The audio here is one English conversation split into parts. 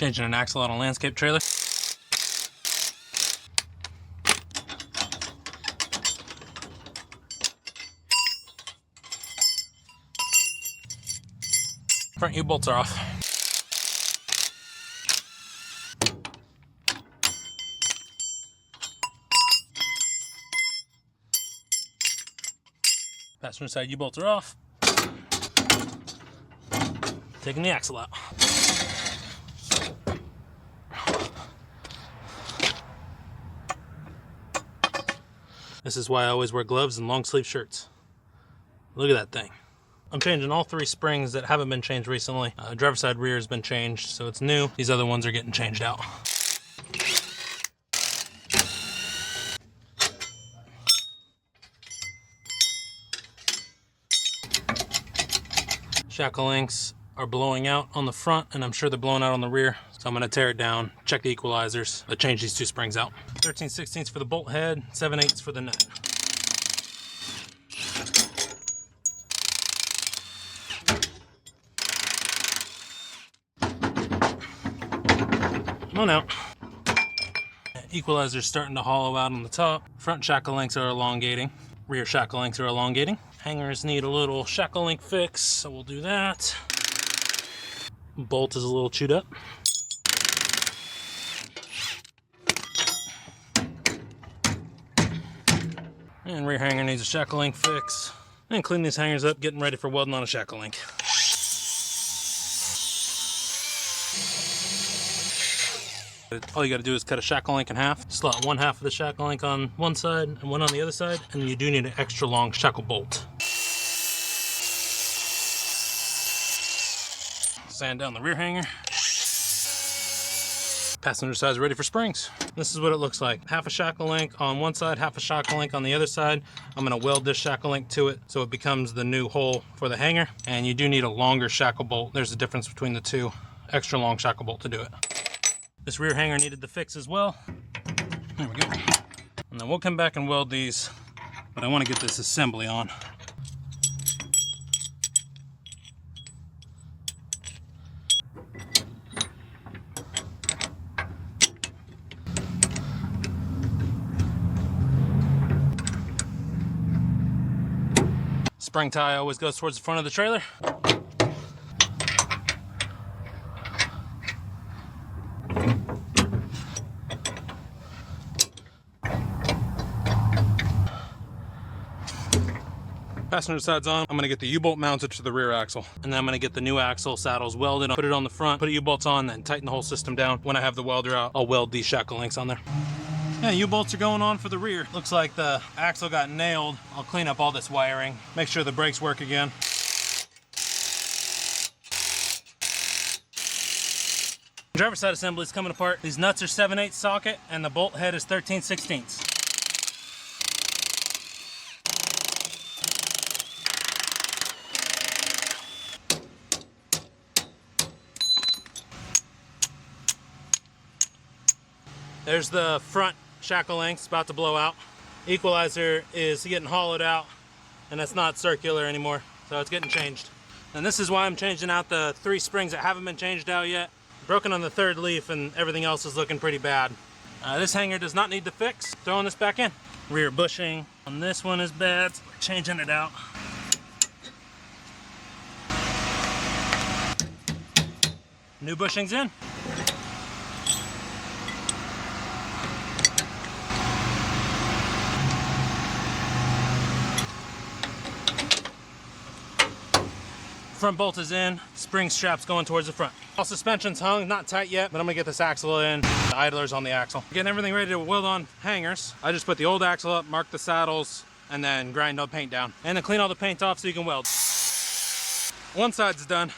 Changing an axle on a landscape trailer. Front U-bolts are off. Passenger side U-bolts are off. Taking the axle out. This is why I always wear gloves and long sleeve shirts. Look at that thing. I'm changing all 3 springs that haven't been changed recently. Driver's side rear has been changed, so it's new. These other ones are getting changed out. Shackle links are blowing out on the front, and I'm sure they're blowing out on the rear. So I'm gonna tear it down, check the equalizers, but change these 2 springs out. 13/16 for the bolt head, 7/8 for the nut. Come on out. Equalizer's starting to hollow out on the top. Front shackle links are elongating. Rear shackle links are elongating. Hangers need a little shackle link fix, so we'll do that. Bolt is a little chewed up. And rear hanger needs a shackle link fix. And clean these hangers up, getting ready for welding on a shackle link. All you gotta do is cut a shackle link in half. Slot one half of the shackle link on one side and one on the other side, and you do need an extra long shackle bolt. Sand down the rear hanger. Passenger side's ready for springs. This is what it looks like. Half a shackle link on one side, half a shackle link on the other side. I'm gonna weld this shackle link to it so it becomes the new hole for the hanger. And you do need a longer shackle bolt. There's a difference between the two. Extra long shackle bolt to do it. This rear hanger needed the fix as well. There we go. And then we'll come back and weld these, but I want to get this assembly on. Spring tie always goes towards the front of the trailer. Passenger side's on. I'm gonna get the U-bolt mounted to the rear axle. And then I'm gonna get the new axle saddles welded, put it on the front, put U-bolts on, then tighten the whole system down. When I have the welder out, I'll weld these shackle links on there. Yeah, U-bolts are going on for the rear. Looks like the axle got nailed. I'll clean up all this wiring, make sure the brakes work again. Driver's side assembly is coming apart. These nuts are 7/8 socket and the bolt head is 13/16. There's the front shackle links about to blow out. Equalizer is getting hollowed out and it's not circular anymore, so it's getting changed. And this is why I'm changing out the 3 springs that haven't been changed out yet. Broken on the 3rd leaf and everything else is looking pretty bad. This hanger does not need to fix. Throwing this back in. Rear bushing on this one is bad, so we're changing it out. New bushing's in. Front bolt is in, spring strap's going towards the front. All suspension's hung, not tight yet, but I'm gonna get this axle in. The idler's on the axle. Getting everything ready to weld on hangers. I just put the old axle up, mark the saddles, and then grind all the paint down. And then clean all the paint off so you can weld. One side's done.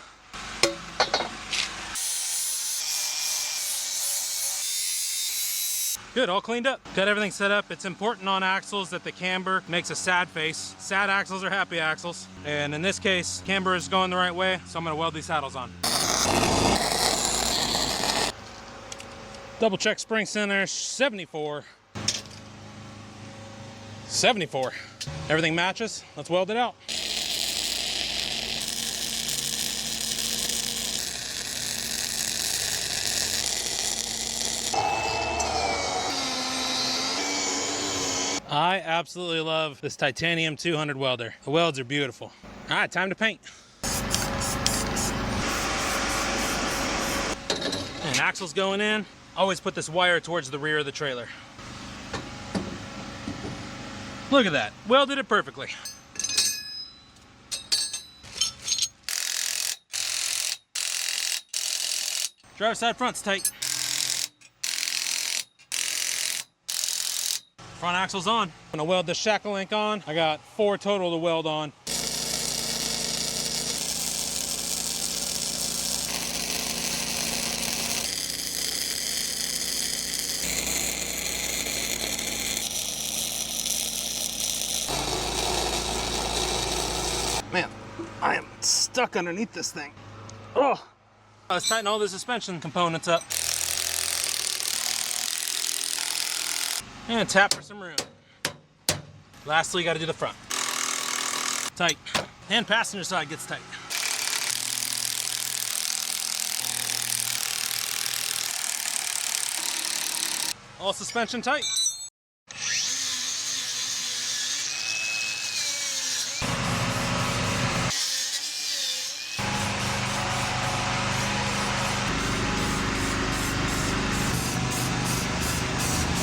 Good, all cleaned up. Got everything set up. It's important on axles that the camber makes a sad face. Sad axles are happy axles. And in this case, camber is going the right way, so I'm gonna weld these saddles on. Double check spring center, 74. 74. Everything matches. Let's weld it out. I absolutely love this titanium 200 welder. The welds are beautiful. All right, time to paint. And axle's going in. Always put this wire towards the rear of the trailer. Look at that, welded it perfectly. Driver's side front's tight. Front axle's on. I'm gonna weld this shackle link on. I got 4 total to weld on. Man, I am stuck underneath this thing. Oh, let's tighten all the suspension components up. And tap for some room. Lastly, you gotta do the front. Tight. And passenger side gets tight. All suspension tight.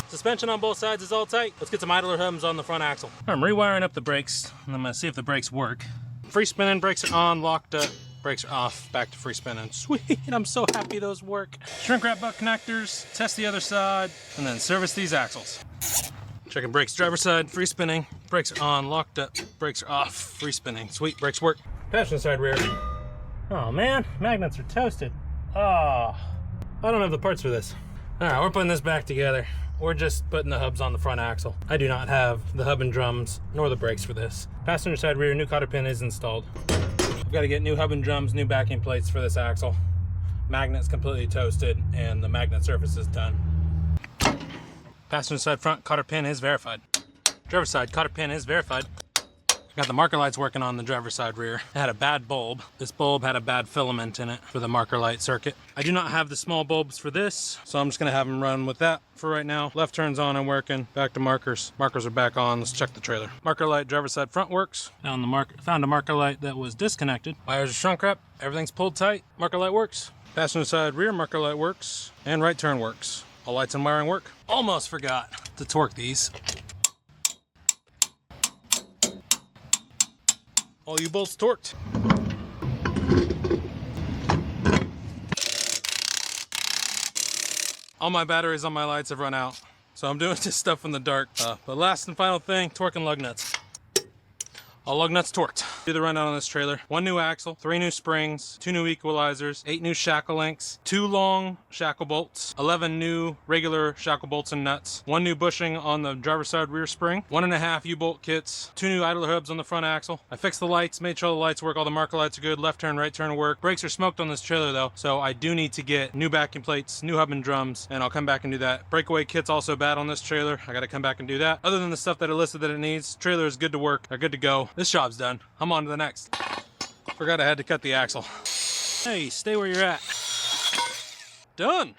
Suspension on both sides is all tight. Let's get some idler hubs on the front axle. I'm rewiring up the brakes, and I'm gonna see if the brakes work. Free spinning, brakes are on, locked up, brakes are off, back to free spinning. Sweet, I'm so happy those work. Shrink wrap butt connectors, test the other side, and then service these axles. Checking brakes, driver's side, free spinning, brakes are on, locked up, brakes are off, free spinning. Sweet, brakes work. Passenger side rear. Oh man, magnets are toasted. Oh, I don't have the parts for this. All right, we're putting this back together. We're just putting the hubs on the front axle. I do not have the hub and drums nor the brakes for this. Passenger side rear, new cotter pin is installed. I've got to get new hub and drums, new backing plates for this axle. Magnet's completely toasted and the magnet surface is done. Passenger side front cotter pin is verified. Driver's side cotter pin is verified. Got the marker lights working on the driver's side rear. It had a bad bulb. This bulb had a bad filament in it for the marker light circuit. I do not have the small bulbs for this, so I'm just gonna have them run with that for right now. Left turns on and working. Back to markers. Markers are back on. Let's check the trailer. Marker light driver's side front works. Found a marker light that was disconnected. Wires are shrunk wrap. Everything's pulled tight. Marker light works. Passenger side rear marker light works. And right turn works. All lights and wiring work. Almost forgot to torque these. All you bolts torqued. All my batteries on my lights have run out, so I'm doing this stuff in the dark. But last and final thing, torquing lug nuts. All lug nuts torqued. Do the rundown on this trailer. 1 new axle, 3 new springs, 2 new equalizers, 8 new shackle links, 2 long shackle bolts, 11 new regular shackle bolts and nuts, 1 new bushing on the driver's side rear spring, 1.5 U-bolt kits, 2 new idler hubs on the front axle. I fixed the lights, made sure the lights work, all the marker lights are good, left turn, right turn work. Brakes are smoked on this trailer though, so I do need to get new backing plates, new hub and drums, and I'll come back and do that. Breakaway kit's also bad on this trailer. I gotta come back and do that. Other than the stuff that I listed that it needs, trailer is good to work, they're good to go. This job's done. I'm on to the next. Forgot I had to cut the axle. Hey, stay where you're at. Done.